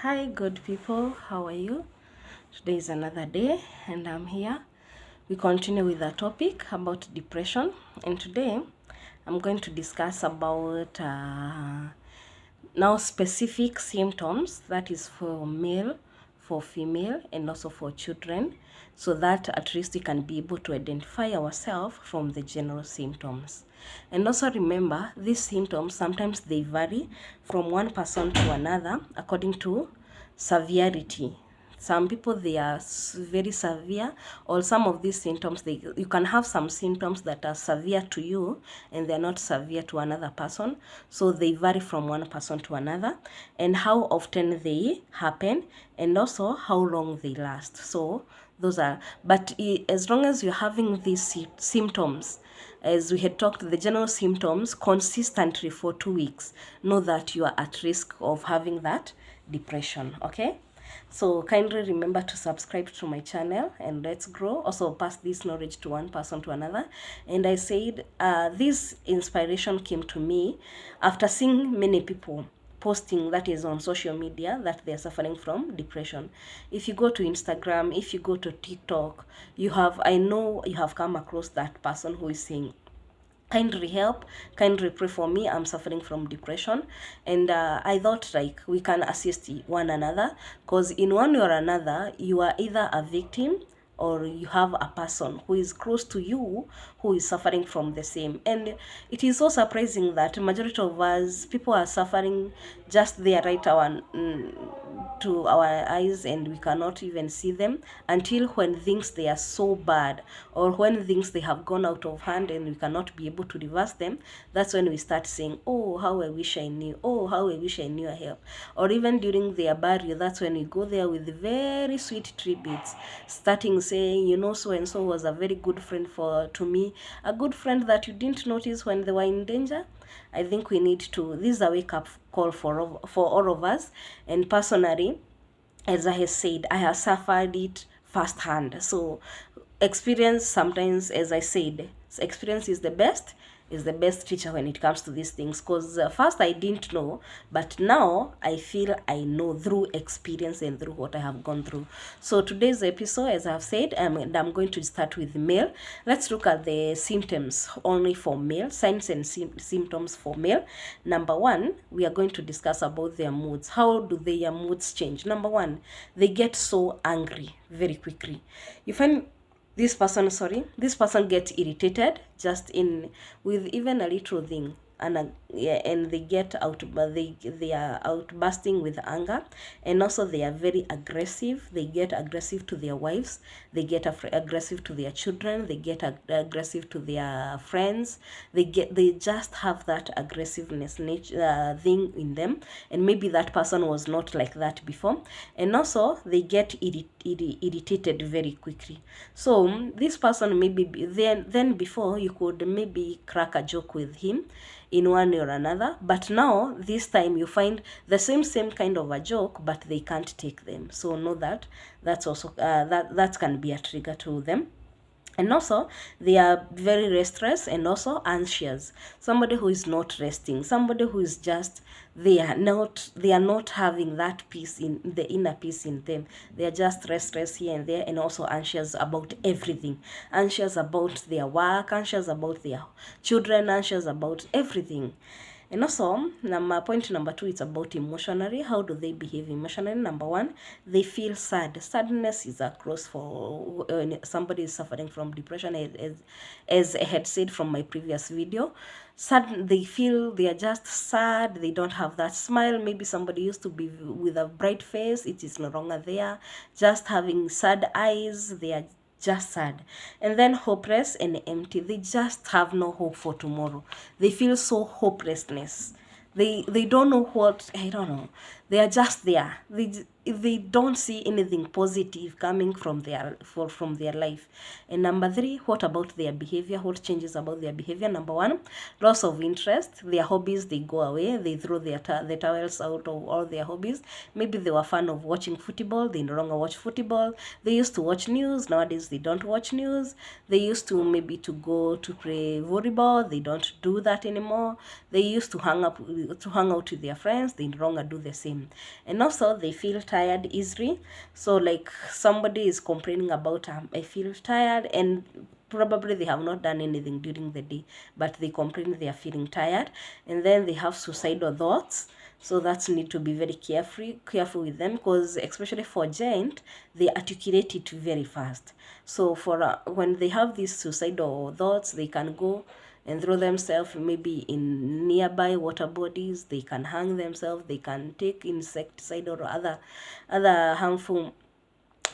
Hi, good people. How are you? Today is another day, and I'm here. We continue with the topic about depression, and today I'm going to discuss about now specific symptoms that is for male, for female, and also for children, so that at least we can be able to identify ourselves from the general symptoms. And also remember, these symptoms sometimes they vary from one person to another according to severity. Some people they are very severe, or some of these symptoms you can have some symptoms that are severe to you and they're not severe to another person, so they vary from one person to another, and how often they happen, and also how long they last. So those are, but as long as you're having these symptoms, as we had talked, the general symptoms consistently for 2 weeks, know that you are at risk of having that depression. Okay, so kindly remember to subscribe to my channel and let's grow. Also pass this knowledge to one person to another. And I said this inspiration came to me after seeing many people posting, that is on social media, that they're suffering from depression. If you go to Instagram, if you go to TikTok, I know you have come across that person who is saying, kindly help, kindly pray for me, I'm suffering from depression. And I thought like we can assist one another, because in one way or another you are either a victim or you have a person who is close to you who is suffering from the same. And it is so surprising that majority of us people are suffering just there right to our eyes, and we cannot even see them until when things they are so bad, or when things they have gone out of hand and we cannot be able to reverse them. That's when we start saying, oh, how I wish I knew, oh, how I wish I knew a help. Or even during their burial, that's when we go there with very sweet tributes, starting saying, you know, so and so was a very good friend to me, a good friend that you didn't notice when they were in danger. I think we need to, this is a wake up call for all of us. And personally, as I have said, I have suffered it firsthand. So experience sometimes, as I said, experience is the best teacher when it comes to these things, because first I didn't know, but now I feel I know through experience and through what I have gone through. So today's episode, as I've said, I'm going to start with male. Let's look at the symptoms only for male, signs and symptoms for male. Number one, we are going to discuss about their moods. How do their moods change? Number one, they get so angry very quickly. You find this person gets irritated just in with even a little thing, and yeah, and they get out, but they are outbursting with anger. And also they are very aggressive. They get aggressive to their wives, they get aggressive to their children, they get aggressive to their friends. They just have that aggressiveness nature thing in them, and maybe that person was not like that before. And also they get irritated very quickly. So this person maybe then before you could maybe crack a joke with him in one way or another, but now this time you find the same kind of a joke, but they can't take them. So know that that's also that can be a trigger to them. And also they are very restless and also anxious. Somebody who is not resting, somebody who is just, they are not having that peace, in the inner peace in them. They are just restless here and there, and also anxious about everything, anxious about their work, anxious about their children, anxious about everything. And also, point number two, it's about emotionally. How do they behave emotionally? Number one, they feel sad. Sadness is a cross for somebody is suffering from depression, as I had said from my previous video. Sad, they feel they are just sad. They don't have that smile. Maybe somebody used to be with a bright face. It is no longer there. Just having sad eyes. They are just sad. And then hopeless and empty. They just have no hope for tomorrow. They feel so hopelessness. They don't know what, I don't know. They are just there. They don't see anything positive coming from their life. And number three, what about their behavior? What changes about their behavior? Number one, loss of interest. Their hobbies, they go away. They throw the towels out of all their hobbies. Maybe they were fan of watching football, they no longer watch football. They used to watch news, nowadays they don't watch news. They used to maybe to go to play volleyball, they don't do that anymore. They used to hang out with their friends, they no longer do the same. time. And also they feel tired easily. So like somebody is complaining about I feel tired, and probably they have not done anything during the day, but they complain they are feeling tired. And then they have suicidal thoughts. So that's need to be very careful with them, because especially for giant, they articulate it very fast. So for when they have these suicidal thoughts, they can go and throw themselves maybe in nearby water bodies. They can hang themselves. They can take insecticide or other harmful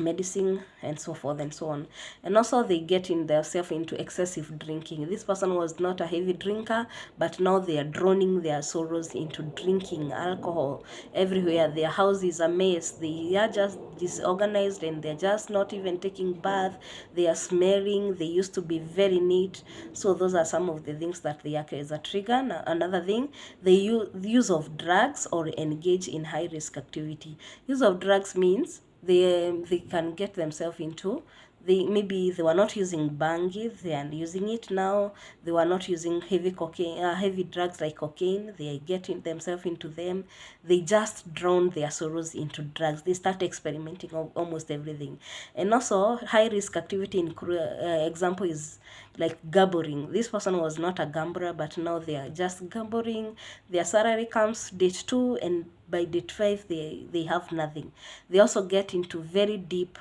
medicine, and so forth and so on. And also they get in themselves into excessive drinking. This person was not a heavy drinker, but now they are drowning their sorrows into drinking alcohol everywhere. Their house is a mess. They are just disorganized, and they're just not even taking bath. They are smelling. They used to be very neat. So those are some of the things that they act as a trigger. Another thing, the use of drugs or engage in high risk activity. Use of drugs means they can get themselves into, maybe they were not using bangi, they are using it now. They were not using heavy drugs like cocaine, they are getting themselves into them. They just drown their sorrows into drugs. They start experimenting almost everything. And also high risk activity in example is like gambling. This person was not a gambler, but now they are just gambling. Their salary comes date 2, and by date 5 they have nothing. They also get into very deep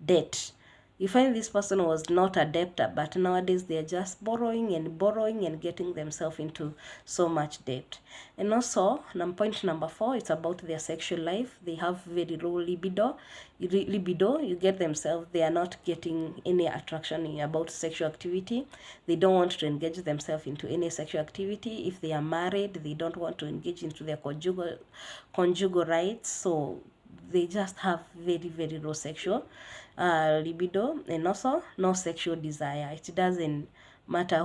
debt. You find this person was not a debtor, but nowadays they are just borrowing and getting themselves into so much debt. And also, point number 4, it's about their sexual life. They have very low libido. You get themselves, they are not getting any attraction about sexual activity. They don't want to engage themselves into any sexual activity. If they are married, they don't want to engage into their conjugal rights. So they just have very low sexual libido, and also no sexual desire. It doesn't matter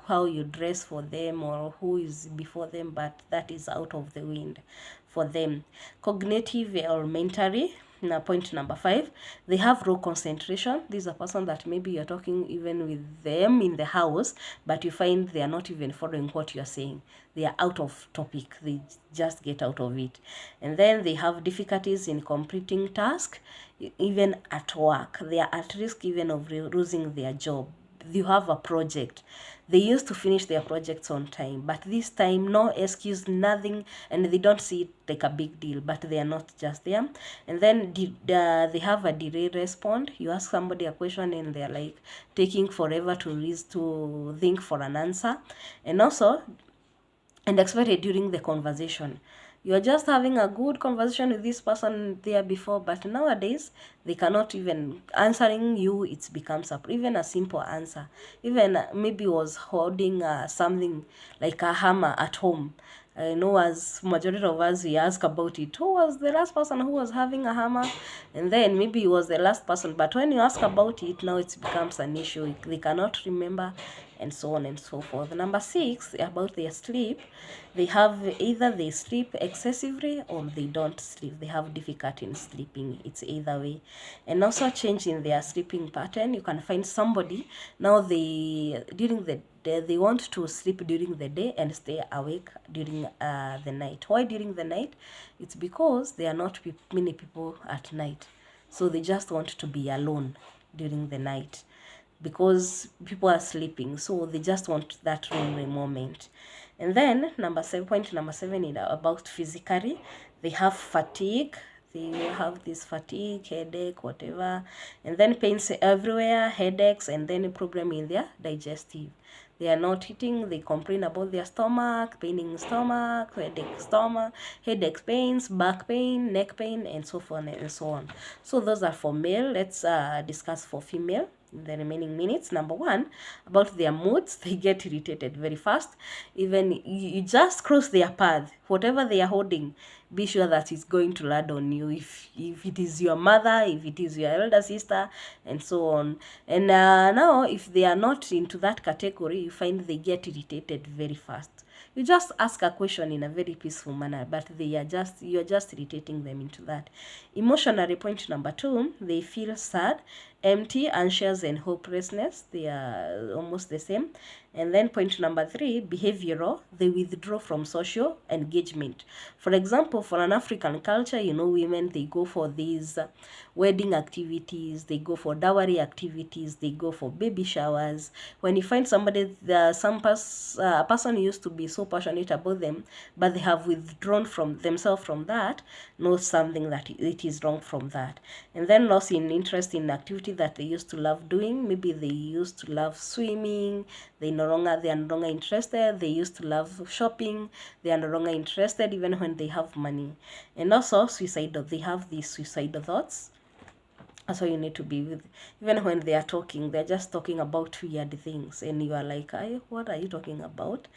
how you dress for them or who is before them, but that is out of the wind for them. Cognitive or mentally. Now, point number 5, they have low concentration. This is a person that maybe you're talking even with them in the house, but you find they are not even following what you're saying. They are out of topic. They just get out of it. And then they have difficulties in completing tasks, even at work. They are at risk even of losing their job. You have a project, they used to finish their projects on time, but this time no excuse, nothing, and they don't see it like a big deal, but they are not just there. And then they have a delay respond. You ask somebody a question and they're like taking forever to think for an answer. And also, and especially during the conversation, you're just having a good conversation with this person there before, but nowadays they cannot even answering you. It becomes even a simple answer, even maybe was holding something like a hammer at home. I know as majority of us, we ask about it. Who was the last person who was having a hammer? And then maybe he was the last person. But when you ask about it, now it becomes an issue. They cannot remember, and so on and so forth. Number 6, about their sleep. They have either they sleep excessively or they don't sleep. They have difficulty in sleeping. It's either way. And also change in their sleeping pattern. You can find somebody, now during the day, they want to sleep during the day and stay awake during the night. Why during the night? It's because there are not many people at night. So they just want to be alone during the night, because people are sleeping, so they just want that lonely moment. And then point number 7 is about physically. They have fatigue. They have this fatigue, headache, whatever, and then pains everywhere, headaches, and then a problem in their digestive. They are not eating. They complain about their stomach, paining stomach, headache pains, back pain, neck pain, and so forth and so on. So those are for male. Let's discuss for female in the remaining minutes. Number 1, about their moods. They get irritated very fast. Even you just cross their path, whatever they are holding, be sure that it's going to land on you. If it is your mother, if it is your elder sister, and so on. And now, if they are not into that category, you find they get irritated very fast. You just ask a question in a very peaceful manner, but you're just irritating them into that. Emotionally, point number 2, they feel sad empty, anxious, and hopelessness. They are almost the same. And then point number 3, behavioral, they withdraw from social engagement. For example, for an African culture, women, they go for these wedding activities, they go for dowry activities, they go for baby showers. When you find somebody, a person used to be so passionate about them, but they have withdrawn from themselves from that, knows something that it is wrong from that. And then loss in interest in activity that they used to love doing. Maybe they used to love swimming, they are no longer interested. They used to love shopping, they are no longer interested even when they have money. And also suicidal, they have these suicidal thoughts. That's why you need to be with, even when they are talking, they're just talking about weird things, and you are like, what are you talking about?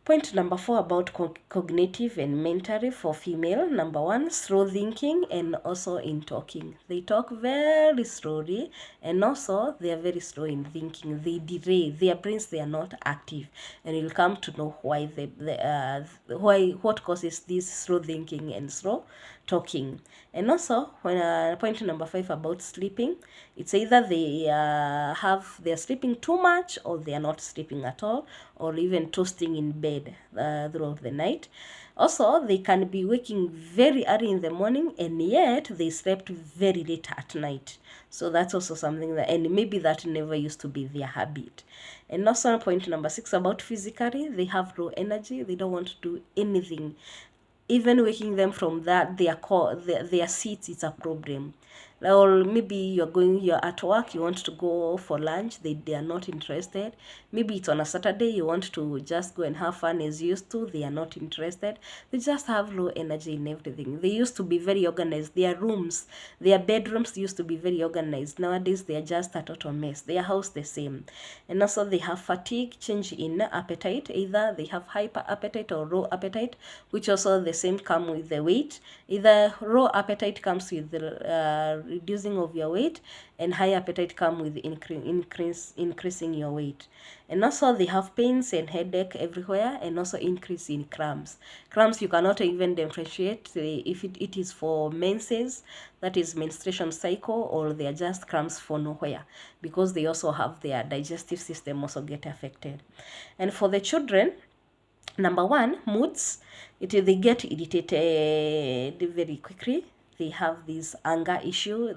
Point number 4 about cognitive and mentally for female. Number 1, slow thinking and also in talking. They talk very slowly, and also they are very slow in thinking. They delay. Their brains, they are not active, and you'll come to know why what causes this slow thinking and slow talking. And also, when point number 5 about sleeping, it's either they're sleeping too much, or they are not sleeping at all, or even toasting in bed throughout the night. Also, they can be waking very early in the morning, and yet they slept very late at night. So that's also something that, and maybe that never used to be their habit. And also point number 6 about physically, they have low energy. They don't want to do anything. Even waking them from that, their seats, it's a problem. Or maybe you're at work, you want to go for lunch, they are not interested. Maybe it's on a Saturday, you want to just go and have fun as used to, they are not interested. They just have low energy in everything. They used to be very organized. Their rooms, their bedrooms used to be very organized. Nowadays, they are just a total mess. Their house the same. And also they have fatigue, change in appetite. Either they have hyper appetite or low appetite, which also the same come with the weight. Either low appetite comes with the reducing of your weight, and high appetite come with increasing your weight. And also they have pains and headache everywhere, and also increase in cramps. Cramps, you cannot even differentiate if it is for menses, that is menstruation cycle, or they are just cramps for nowhere, because they also have their digestive system also get affected. And for the children, number 1, moods, they get irritated very quickly. They have this anger issue.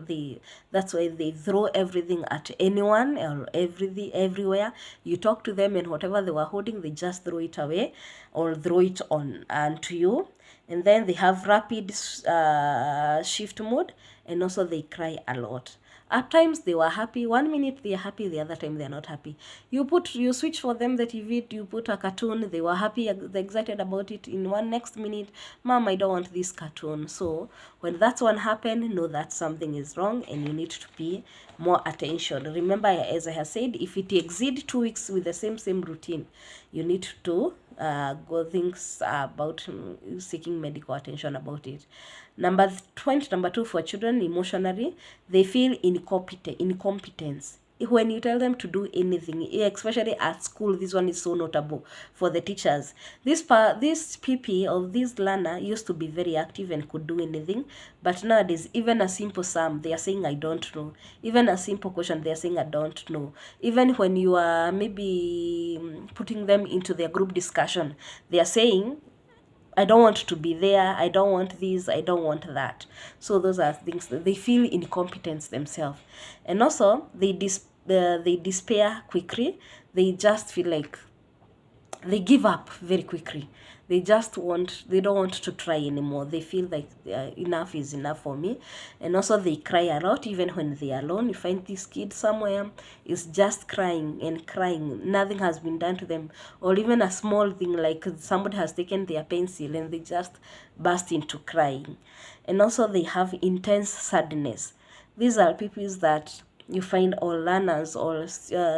That's why they throw everything at anyone or everywhere. You talk to them, and whatever they were holding, they just throw it away or throw it on to you. And then they have rapid shift mode, and also they cry a lot. At times they were happy. 1 minute they are happy, the other time they are not happy. You switch for them the TV, you put a cartoon, they were happy, they're excited about it. In one next minute, Mom, I don't want this cartoon. So when that's one happen, know that something is wrong, and you need to pay more attention. Remember, as I have said, if it exceeds 2 weeks with the same routine, you need to go things about seeking medical attention about it. Number 2 for children, emotionally, they feel incompetence. When you tell them to do anything, especially at school, this one is so notable for the teachers. This PP of this learner used to be very active and could do anything, but nowadays, even a simple sum, they are saying, I don't know. Even a simple question, they are saying, I don't know. Even when you are maybe putting them into their group discussion, they are saying, I don't want to be there, I don't want this, I don't want that. So those are things that they feel incompetence themselves. And also, they despair quickly. They just feel like they give up very quickly. They don't want to try anymore. They feel like enough is enough for me. And also they cry a lot even when they are alone. You find this kid somewhere is just crying and crying. Nothing has been done to them. Or even a small thing like somebody has taken their pencil and they just burst into crying. And also they have intense sadness. These are people that you find all learners or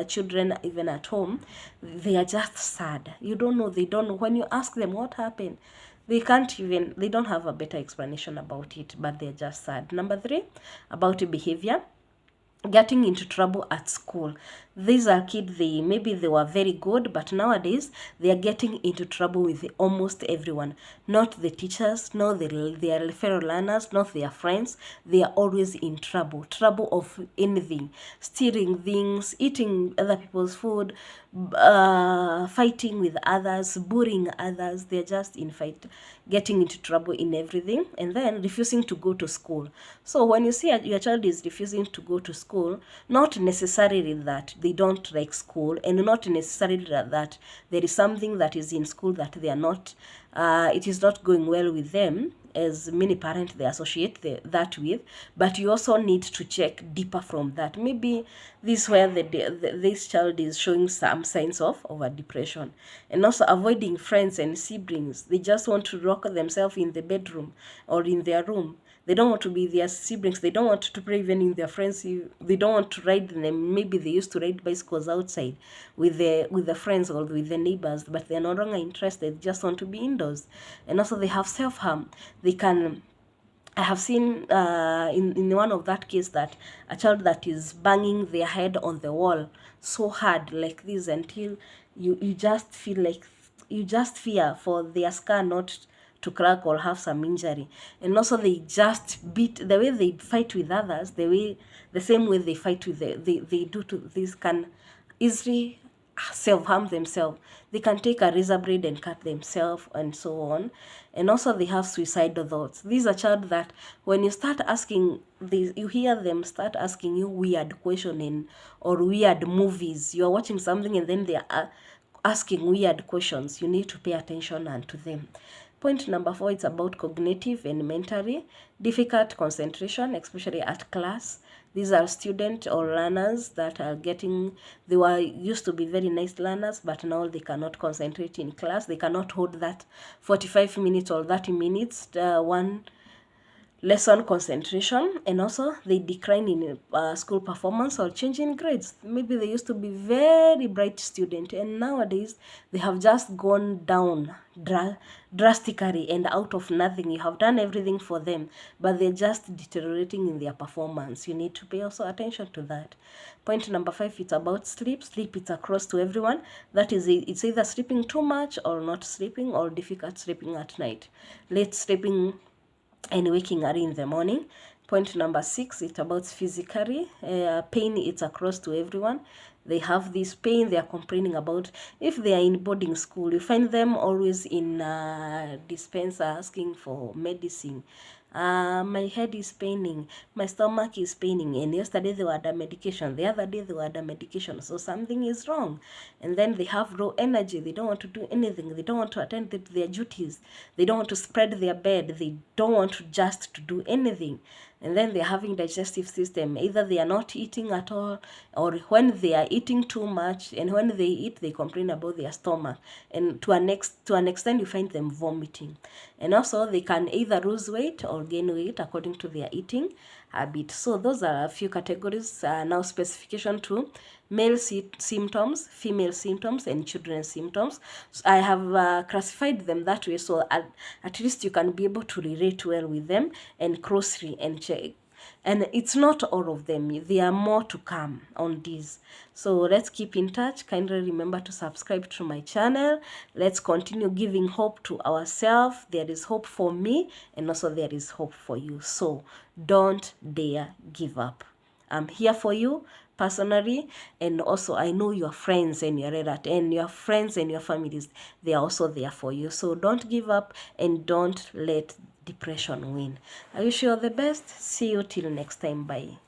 children even at home, they are just sad. They don't know. When you ask them what happened, they don't have a better explanation about it, but they're just sad. Number 3, about behavior. getting into trouble at school. These are kids, maybe they were very good, but nowadays they are getting into trouble with almost everyone. Not the teachers, not their fellow learners, not their friends. They are always in trouble. Trouble of anything. Stealing things, eating other people's food, fighting with others, bullying others. They're just in fight, getting into trouble in everything, and then refusing to go to school. So when you see your child is refusing to go to school, not necessarily that they don't like school, and not necessarily that there is something that is in school that they are not, it is not going well with them, as many parents they associate that with. But you also need to check deeper from that. Maybe this where this child is showing some signs of a depression, and also avoiding friends and siblings. They just want to rock themselves in the bedroom or in their room. They don't want to be their siblings. They don't want to play even in their friends. They don't want to ride them. Maybe they used to ride bicycles outside with the friends or with the neighbors, but they're no longer interested. They just want to be indoors. And also they have self-harm. They can, I have seen in one of that case that a child that is banging their head on the wall so hard like this until you just feel like, you just fear for their scar not to crack or have some injury. And also they just beat, the way they fight with others, the same way they fight with they do to this, can easily self-harm themselves. They can take a razor blade and cut themselves and so on. And also they have suicidal thoughts. These are child that when you start asking this, you hear them start asking you weird questioning or weird movies. You are watching something and then they are asking weird questions. You need to pay attention and to them. Point number 4, it's about cognitive and mentally difficult concentration, especially at class. These are students or learners that are getting, they were used to be very nice learners, but now they cannot concentrate in class. They cannot hold that 45 minutes or 30 minutes, one lesson concentration. And also they decline in school performance or change in grades. Maybe they used to be very bright student, and nowadays they have just gone down drastically, and out of nothing you have done everything for them, but they're just deteriorating in their performance. You need to pay also attention to that. Point number 5, it's about sleep. Sleep, it's across to everyone. That is, it's either sleeping too much or not sleeping, or difficult sleeping at night, late sleeping and waking early in the morning. Point number 6, it's about physically pain. It's across to everyone. They have this pain they are complaining about. If they are in boarding school, you find them always in dispenser asking for medicine. My head is paining, my stomach is paining, and yesterday they were under medication, the other day they were under medication, so something is wrong. And then they have low energy, they don't want to do anything, they don't want to attend to their duties, they don't want to spread their bed, they don't want to just to do anything. And then they're having digestive system, either they are not eating at all, or when they are eating too much, and when they eat they complain about their stomach, and to an extent you find them vomiting. And also they can either lose weight or gain weight according to their eating habit. So those are a few categories. Now specification to male symptoms, female symptoms, and children's symptoms. So I have classified them that way, so at least you can be able to relate well with them and closely and check. And it's not all of them, there are more to come on these. So let's keep in touch. Kindly remember to subscribe to my channel. Let's continue giving hope to ourselves. There is hope for me, and also there is hope for you. So don't dare give up. I'm here for you personally, and also I know your friends and your relatives and your friends and your families, they are also there for you. So don't give up and don't let depression win. I wish you all the best. See you till next time. Bye.